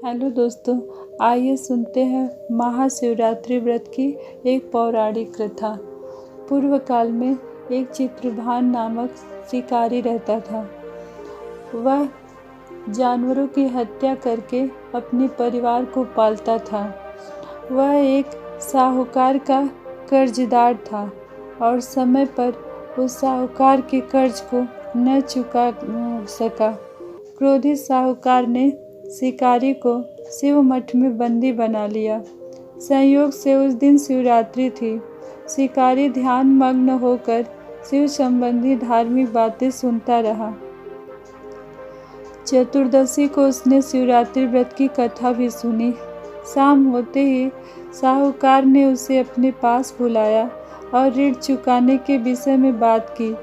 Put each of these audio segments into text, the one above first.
Hello दोस्तों, आइए सुनते हैं महाशिवरात्रि व्रत की एक पौराणिक कथा। पूर्व काल में एक चित्रभान नामक शिकारी रहता था। वह जानवरों की हत्या करके अपने परिवार को पालता था। वह एक साहूकार का कर्जदार था और समय पर उस साहूकार के कर्ज को न चुका सका। क्रोधित साहूकार ने शिकारी को शिव मठ में बंदी बना लिया। संयोग से उस दिन शिवरात्रि थी। शिकारी ध्यान मग्न होकर शिव संबंधी धार्मिक बातें सुनता रहा। चतुर्दशी को उसने शिवरात्रि व्रत की कथा भी सुनी। शाम होते ही साहूकार ने उसे अपने पास बुलाया और ऋण चुकाने के विषय में बात की।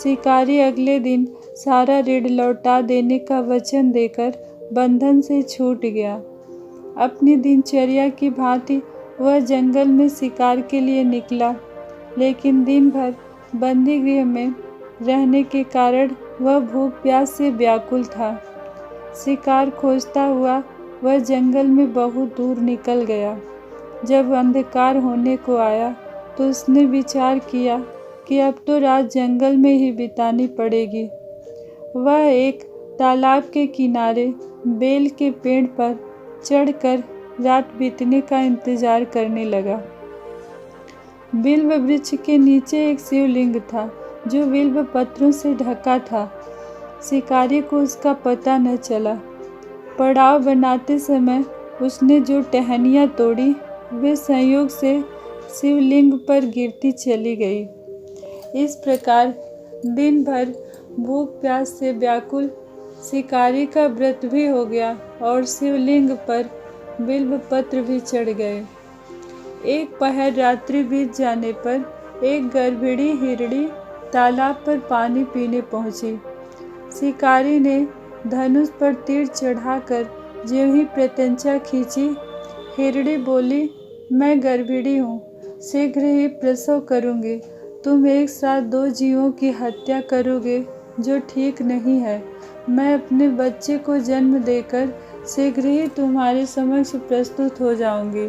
शिकारी अगले दिन सारा ऋण लौटा देने का वचन देकर बंधन से छूट गया। अपनी दिनचर्या की भांति वह जंगल में शिकार के लिए निकला, लेकिन दिन भर बंदी गृह में रहने के कारण वह भूख प्यास से व्याकुल था। शिकार खोजता हुआ वह जंगल में बहुत दूर निकल गया। जब अंधकार होने को आया तो उसने विचार किया कि अब तो रात जंगल में ही बितानी पड़ेगी। वह एक तालाब के किनारे बेल के पेड़ पर चढ़कर रात बीतने का इंतजार करने लगा। बिल्व वृक्ष के नीचे एक शिवलिंग था जो बिल्व पत्रों से ढका था। शिकारी को उसका पता न चला। पड़ाव बनाते समय उसने जो टहनियाँ तोड़ी वे संयोग से शिवलिंग पर गिरती चली गई। इस प्रकार दिन भर भूख प्यास से व्याकुल शिकारी का व्रत भी हो गया और शिवलिंग पर बिल्व पत्र भी चढ़ गए। एक पहर रात्रि बीत जाने पर एक गर्भिणी हिरणी तालाब पर पानी पीने पहुंची। शिकारी ने धनुष पर तीर चढ़ाकर ज्यों ही प्रत्यंचा खींची, हिरणी बोली, मैं गर्भिणी हूँ, शीघ्र ही प्रसव करूँगी। तुम एक साथ दो जीवों की हत्या करोगे जो ठीक नहीं है। मैं अपने बच्चे को जन्म देकर शीघ्र ही तुम्हारे समक्ष प्रस्तुत हो जाऊंगी,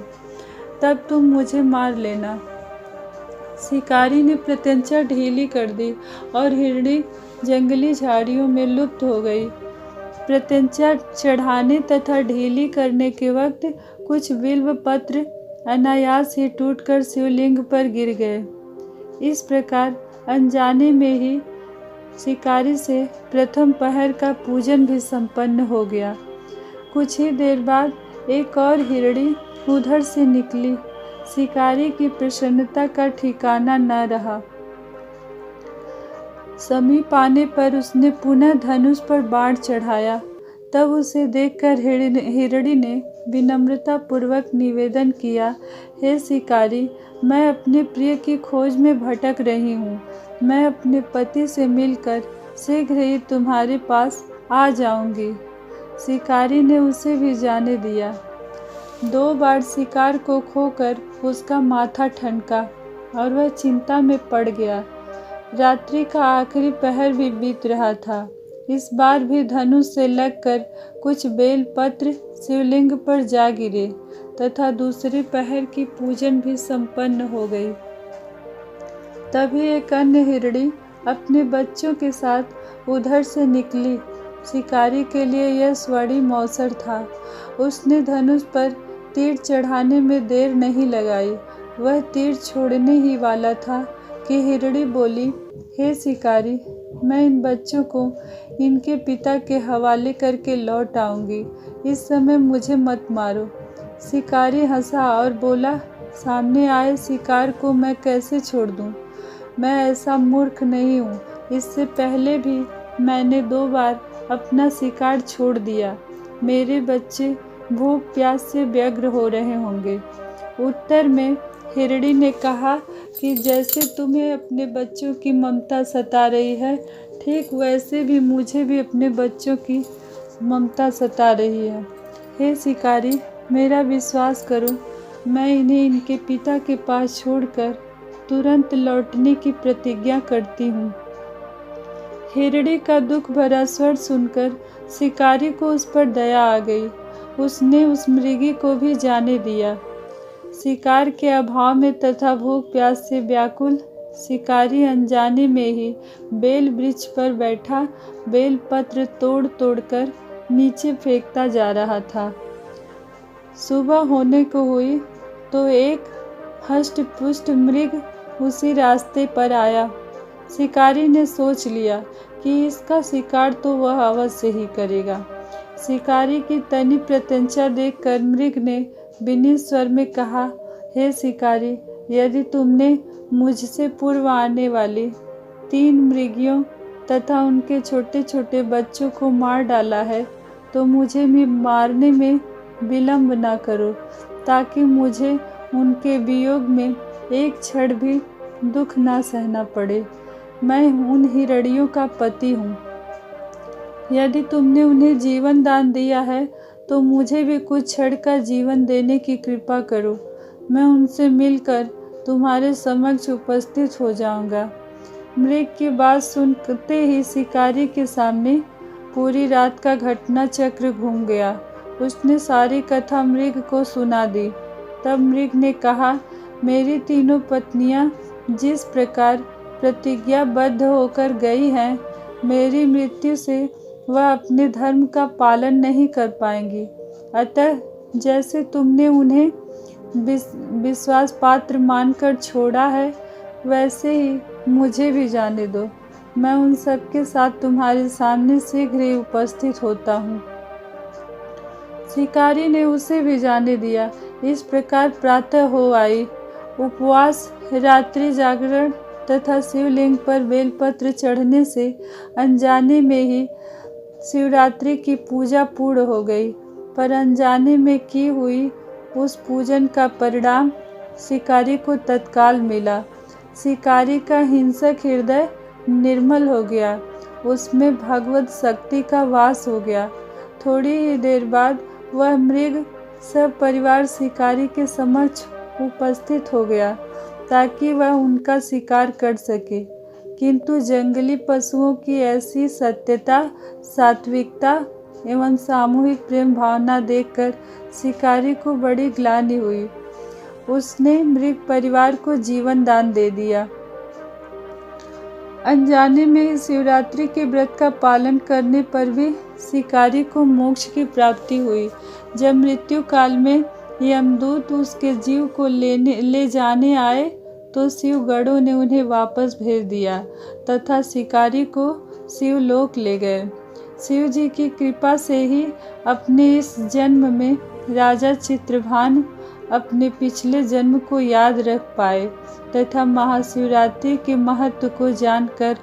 तब तुम मुझे मार लेना। शिकारी ने प्रत्यंचा ढीली कर दी और हिरणी जंगली झाड़ियों में लुप्त हो गई। प्रत्यंचा चढ़ाने तथा ढीली करने के वक्त कुछ बिल्व पत्र अनायास ही टूटकर शिवलिंग पर गिर गए। इस प्रकार अनजाने में ही शिकारी से प्रथम पहर का पूजन भी संपन्न हो गया। कुछ ही देर बाद एक और हिरणी उधर से निकली। शिकारी की प्रसन्नता का ठिकाना न रहा। समीप आने पर उसने पुनः धनुष पर बाण चढ़ाया। तब उसे देखकर हिरणी ने विनम्रता पूर्वक निवेदन किया, हे शिकारी, मैं अपने प्रिय की खोज में भटक रही हूँ। मैं अपने पति से मिलकर शीघ्र ही तुम्हारे पास आ जाऊंगी। शिकारी ने उसे भी जाने दिया। 2 बार शिकार को खोकर उसका माथा ठनका और वह चिंता में पड़ गया। रात्रि का आखिरी पहर भी बीत रहा था। इस बार भी धनुष से लगकर कुछ बेल पत्र शिवलिंग पर जा गिरे तथा दूसरे पहर की पूजन भी संपन्न हो गई। तभी एक अन्य हिरणी अपने बच्चों के साथ उधर से निकली। शिकारी के लिए यह स्वर्णिम अवसर था। उसने धनुष पर तीर चढ़ाने में देर नहीं लगाई। वह तीर छोड़ने ही वाला था कि हिरणी बोली, हे शिकारी, मैं इन बच्चों को इनके पिता के हवाले करके लौट आऊँगी। इस समय मुझे मत मारो। शिकारी हंसा और बोला, सामने आए शिकार को मैं कैसे छोड़ दूँ? मैं ऐसा मूर्ख नहीं हूँ। इससे पहले भी मैंने 2 बार अपना शिकार छोड़ दिया। मेरे बच्चे भूख प्यास से व्यग्र हो रहे होंगे। उत्तर में हिरणी ने कहा कि जैसे तुम्हें अपने बच्चों की ममता सता रही है, ठीक वैसे भी मुझे भी अपने बच्चों की ममता सता रही है। हे शिकारी, मेरा विश्वास करो, मैं इन्हें इनके पिता के पास छोड़कर तुरंत लौटने की प्रतिज्ञा करती हूँ। हिरणी का दुख भरा स्वर सुनकर शिकारी को उस पर दया आ गई उसने उस मृगी को भी जाने दिया। शिकार के अभाव में तथा भूख प्यास से व्याकुल शिकारी अनजाने में ही बेल वृक्ष पर बैठा बेल पत्र तोड़ तोड़कर नीचे फेंकता जा रहा था। सुबह होने को हुई तो एक हष्ट-पुष्ट मृग उसी रास्ते पर आया। शिकारी ने सोच लिया कि इसका शिकार तो वह अवश्य ही करेगा। शिकारी की तनी प्रत्यंचा देखकर मृग ने विनीत स्वर में कहा, हे शिकारी, यदि तुमने मुझसे पूर्व आने वाली 3 मृगियों तथा उनके छोटे छोटे बच्चों को मार डाला है तो मुझे भी मारने में विलंब न करो, ताकि मुझे उनके वियोग में एक क्षण भी दुख न सहना पड़े। मैं उन हिरड़ियों का पति हूँ। यदि तुमने उन्हें जीवन दान दिया है तो मुझे भी कुछ क्षण का जीवन देने की कृपा करो। मैं उनसे मिलकर तुम्हारे समक्ष उपस्थित हो जाऊंगा। मृग की बात सुनते ही शिकारी के सामने पूरी रात का घटना चक्र घूम गया। उसने सारी कथा मृग को सुना दी। तब मृग ने कहा, मेरी तीनों पत्नियां जिस प्रकार प्रतिज्ञाबद्ध होकर गई हैं, मेरी मृत्यु से वह अपने धर्म का पालन नहीं कर पाएंगी। अतः जैसे तुमने उन्हें विश्वास पात्र मानकर छोड़ा है, वैसे ही मुझे भी जाने दो। मैं उन सब के साथ तुम्हारे सामने शीघ्र ही उपस्थित होता हूँ। शिकारी ने उसे भी जाने दिया। इस प्रकार प्रातः हो आई। उपवास, रात्रि जागरण तथा शिवलिंग पर बेलपत्र चढ़ने से अनजाने में ही शिवरात्रि की पूजा पूर्ण हो गई। पर अनजाने में की हुई उस पूजन का परिणाम शिकारी को तत्काल मिला। शिकारी का हिंसक हृदय निर्मल हो गया, उसमें भगवत शक्ति का वास हो गया। थोड़ी ही देर बाद वह मृग सब परिवार शिकारी के समक्ष उपस्थित हो गया, ताकि वह उनका शिकार कर सके। किंतु जंगली पशुओं की ऐसी सत्यता, सात्विकता एवं सामूहिक प्रेम भावना देखकर शिकारी को बड़ी ग्लानि हुई। उसने मृग परिवार को जीवन दान दे दिया। अनजाने में ही शिवरात्रि के व्रत का पालन करने पर भी शिकारी को मोक्ष की प्राप्ति हुई। जब मृत्यु काल में यमदूत उसके जीव को ले जाने आए तो शिवगणों ने उन्हें वापस भेज दिया तथा शिकारी को शिवलोक ले गए। शिव जी की कृपा से ही अपने इस जन्म में राजा चित्रभान अपने पिछले जन्म को याद रख पाए तथा महाशिवरात्रि के महत्व को जानकर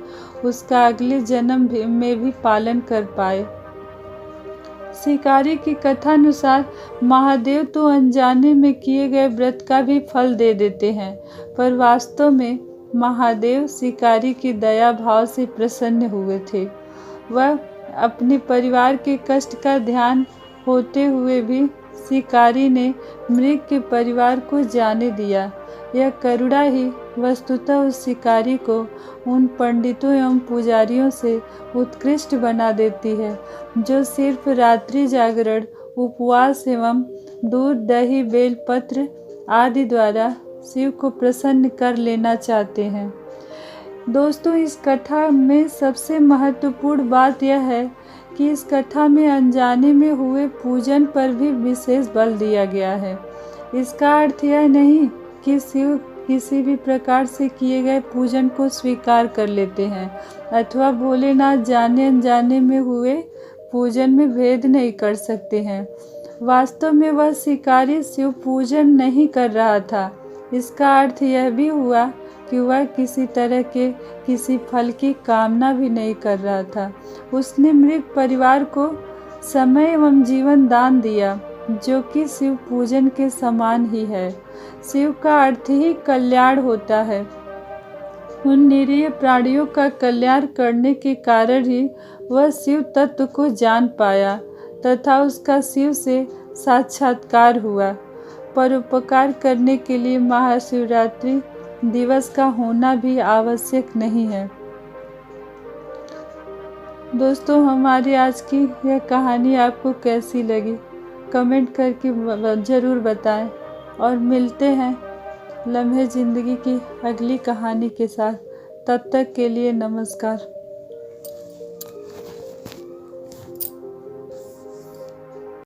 उसका अगले जन्म में भी पालन कर पाए। शिकारी की कथानुसार महादेव तो अनजाने में किए गए व्रत का भी फल दे देते हैं, पर वास्तव में महादेव शिकारी की दया भाव से प्रसन्न हुए थे। वह अपने परिवार के कष्ट का ध्यान होते हुए भी शिकारी ने मृग के परिवार को जाने दिया। यह करुणा ही वस्तुतः उस शिकारी को उन पंडितों एवं पुजारियों से उत्कृष्ट बना देती है, जो सिर्फ रात्रि जागरण, उपवास एवं दूध, दही, बेलपत्र आदि द्वारा शिव को प्रसन्न कर लेना चाहते हैं। दोस्तों, इस कथा में सबसे महत्वपूर्ण बात यह है कि इस कथा में अनजाने में हुए पूजन पर भी विशेष बल दिया गया है। इसका अर्थ यह नहीं कि शिव किसी भी प्रकार से किए गए पूजन को स्वीकार कर लेते हैं अथवा भोलेनाथ जाने अनजाने में हुए पूजन में भेद नहीं कर सकते हैं। वास्तव में वह शिकारी शिव पूजन नहीं कर रहा था। इसका अर्थ यह भी हुआ कि वह किसी तरह के किसी फल की कामना भी नहीं कर रहा था। उसने मृग परिवार को समय एवं जीवन दान दिया, जो कि शिव पूजन के समान ही है। शिव का अर्थ ही कल्याण होता है। उन निरीह प्राणियों का कल्याण करने के कारण ही वह शिव तत्व को जान पाया तथा उसका शिव से साक्षात्कार हुआ। परोपकार करने के लिए महाशिवरात्रि दिवस का होना भी आवश्यक नहीं है। दोस्तों, हमारी आज की यह कहानी आपको कैसी लगी? कमेंट करके ज़रूर बताएं। और मिलते हैं लम्हे ज़िंदगी की अगली कहानी के साथ। तब तक के लिए नमस्कार।